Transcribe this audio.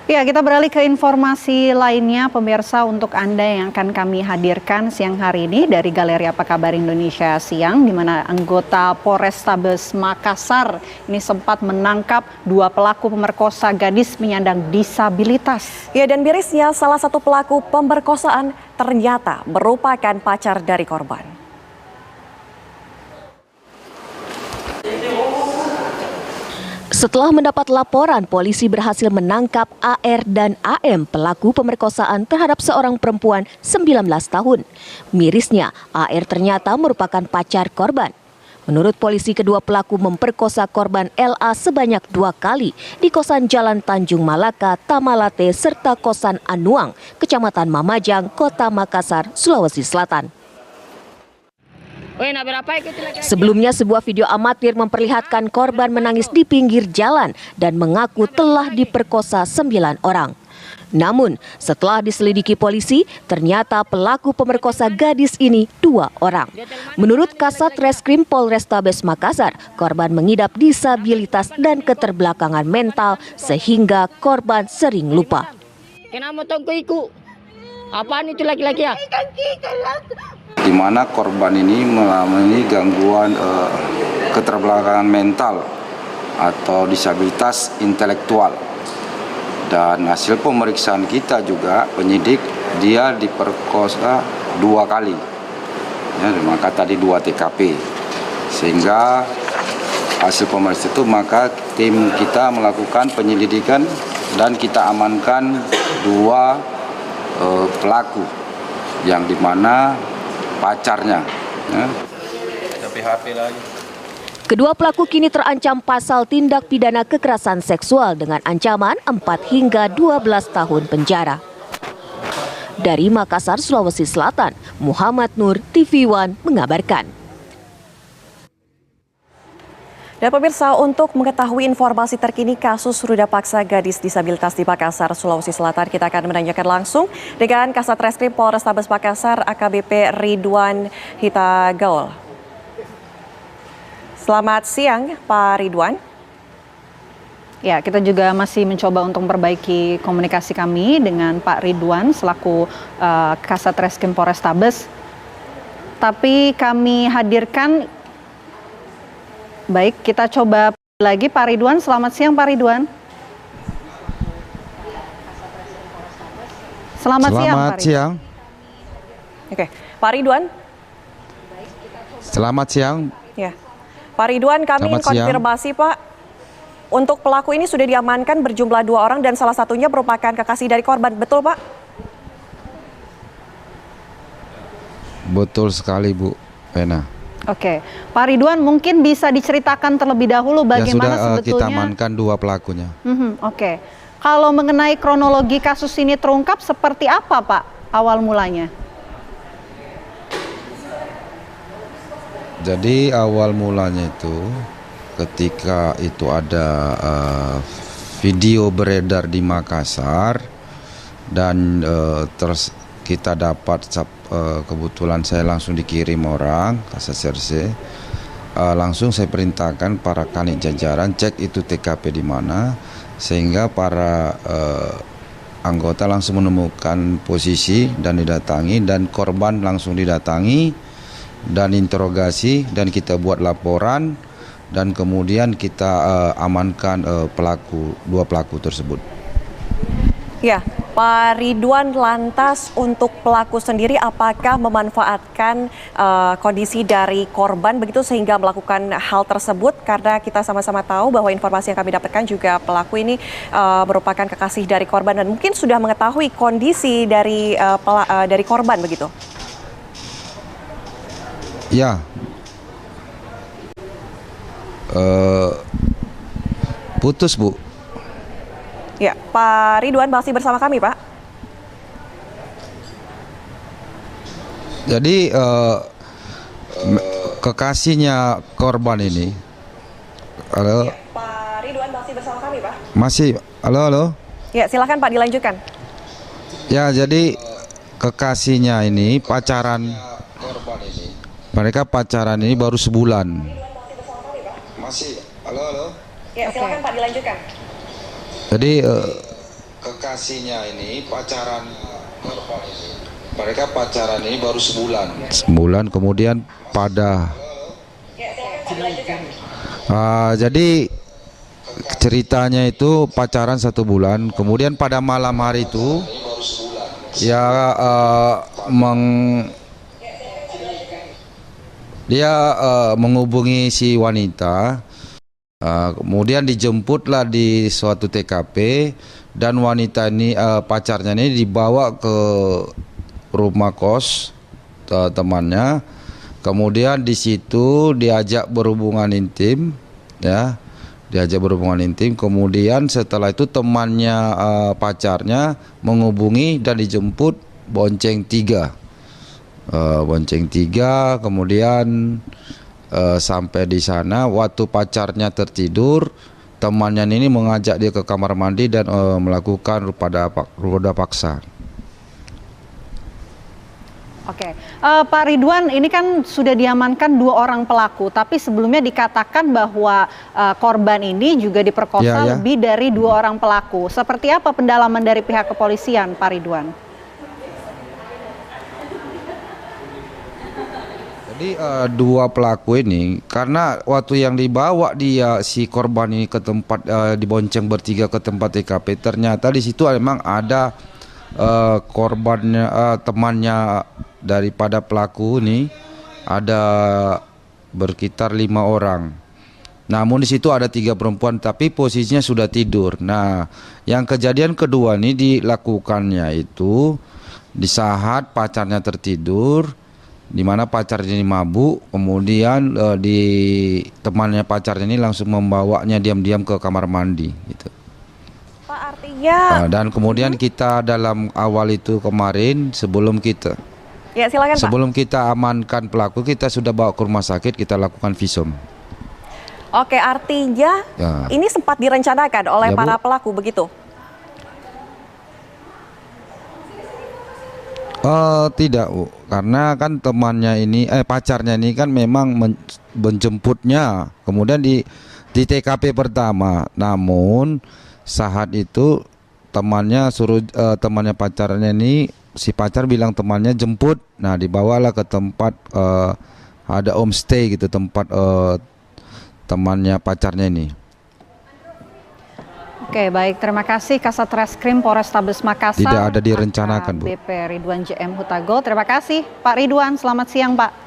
Ya, kita beralih ke informasi lainnya, pemirsa, untuk Anda yang akan kami hadirkan siang hari ini dari Galeri Apa Kabar Indonesia Siang, di mana anggota Polrestabes Makassar ini sempat menangkap 2 pelaku pemerkosa gadis penyandang disabilitas. Ya, dan mirisnya salah satu pelaku pemerkosaan ternyata merupakan pacar dari korban. Setelah mendapat laporan, polisi berhasil menangkap AR dan AM, pelaku pemerkosaan terhadap seorang perempuan 19 tahun. Mirisnya, AR ternyata merupakan pacar korban. Menurut polisi, kedua pelaku memperkosa korban LA sebanyak 2 kali di kosan Jalan Tanjung Malaka, Tamalate, serta kosan Anuang, Kecamatan Mamajang, Kota Makassar, Sulawesi Selatan. Sebelumnya, sebuah video amatir memperlihatkan korban menangis di pinggir jalan dan mengaku telah diperkosa 9 orang. Namun, setelah diselidiki polisi, ternyata pelaku pemerkosa gadis ini 2 orang. Menurut Kasat Reskrim Polrestabes Makassar, korban mengidap disabilitas dan keterbelakangan mental sehingga korban sering lupa. Kenapa tongku apaan itu laki-laki ya? Di mana korban ini mengalami gangguan keterbelakangan mental atau disabilitas intelektual. Dan hasil pemeriksaan kita juga penyidik dia diperkosa 2 kali. Ya, maka tadi 2 TKP. Sehingga hasil pemeriksaan itu maka tim kita melakukan penyelidikan dan kita amankan 2 pelaku yang dimana pacarnya. Ya. Kedua pelaku kini terancam pasal tindak pidana kekerasan seksual dengan ancaman 4 hingga 12 tahun penjara. Dari Makassar, Sulawesi Selatan, Muhammad Nur, TV One mengabarkan. Dan pemirsa, untuk mengetahui informasi terkini kasus ruda paksa gadis disabilitas di Makassar, Sulawesi Selatan, kita akan menanyakan langsung dengan Kasat Reskrim Polrestabes Makassar, AKBP Ridwan Hitagaul. Selamat siang, Pak Ridwan. Ya, kita juga masih mencoba untuk memperbaiki komunikasi kami dengan Pak Ridwan selaku Kasat Reskrim Polrestabes. Tapi kami hadirkan. Baik, kita coba lagi Pak Ridwan. Selamat siang Pak Ridwan. Selamat siang Pak Ridwan. Oke, Pak Ridwan. Selamat siang. Ya, Pak Ridwan, kami konfirmasi Pak, untuk pelaku ini sudah diamankan berjumlah 2 orang dan salah satunya merupakan kekasih dari korban, betul Pak? Betul sekali Bu Pena. Oke, Pak Ridwan, mungkin bisa diceritakan terlebih dahulu bagaimana ya, sudah, sebetulnya kita amankan 2 pelakunya. Oke, kalau mengenai kronologi kasus ini terungkap seperti apa Pak awal mulanya? Jadi awal mulanya itu ketika itu ada video beredar di Makassar dan terus kita dapat kebetulan saya langsung dikirim orang Kasat Serse, langsung saya perintahkan para kanit jajaran cek itu TKP di mana, sehingga para anggota langsung menemukan posisi dan didatangi, dan korban langsung didatangi dan interogasi, dan kita buat laporan dan kemudian kita amankan 2 pelaku tersebut. Ya, Pak Ridwan, lantas untuk pelaku sendiri apakah memanfaatkan kondisi dari korban begitu sehingga melakukan hal tersebut? Karena kita sama-sama tahu bahwa informasi yang kami dapatkan juga pelaku ini merupakan kekasih dari korban dan mungkin sudah mengetahui kondisi dari korban begitu. Ya, putus Bu. Ya, Pak Ridwan masih bersama kami, Pak. Jadi kekasihnya korban ini, halo. Ya, Pak Ridwan masih bersama kami, Pak. Masih, halo. Ya, silakan Pak dilanjutkan. Ya, jadi kekasihnya ini pacaran, mereka pacaran ini baru sebulan. Masih, halo. Ya, silakan Pak dilanjutkan. Jadi kekasihnya ini pacaran, mereka pacaran ini baru sebulan. Kemudian pada jadi ceritanya itu pacaran 1 bulan, kemudian pada malam hari itu ya dia menghubungi si wanita. Kemudian dijemputlah di suatu TKP dan wanita ini pacarnya ini dibawa ke rumah kos temannya. Kemudian di situ diajak berhubungan intim, ya, Kemudian setelah itu temannya pacarnya menghubungi dan dijemput bonceng 3. Kemudian sampai di sana, waktu pacarnya tertidur, temannya ini mengajak dia ke kamar mandi dan melakukan ruda paksa. Oke, Pak Ridwan, ini kan sudah diamankan 2 orang pelaku, tapi sebelumnya dikatakan bahwa korban ini juga diperkosa lebih dari 2 orang pelaku. Seperti apa pendalaman dari pihak kepolisian, Pak Ridwan? Jadi 2 pelaku ini, karena waktu yang dibawa si korban ini ke tempat dibonceng bertiga ke tempat TKP, ternyata di situ memang ada korbannya, temannya daripada pelaku ini, ada berkitar 5 orang. Namun di situ ada 3 perempuan, tapi posisinya sudah tidur. Nah, yang kejadian kedua ini dilakukannya itu di saat pacarnya tertidur, di mana pacarnya ini mabuk, kemudian temannya pacarnya ini langsung membawanya diam-diam ke kamar mandi, gitu. Pak, artinya Dan kemudian kita dalam awal itu kemarin sebelum kita silakan, sebelum kita amankan pelaku, kita sudah bawa ke rumah sakit, kita lakukan visum. Oke, artinya ini sempat direncanakan oleh para pelaku begitu? Tidak, Bu. Karena kan temannya ini, pacarnya ini kan memang menjemputnya, kemudian di TKP pertama. Namun saat itu temannya temannya pacarnya ini, si pacar bilang temannya jemput. Nah, dibawalah ke tempat ada homestay gitu, tempat temannya pacarnya ini. Oke, baik, terima kasih Kasat Reskrim Polrestabes Makassar. Tidak ada direncanakan, Bu. AKBP Ridwan JM Hutago. Terima kasih Pak Ridwan, selamat siang Pak.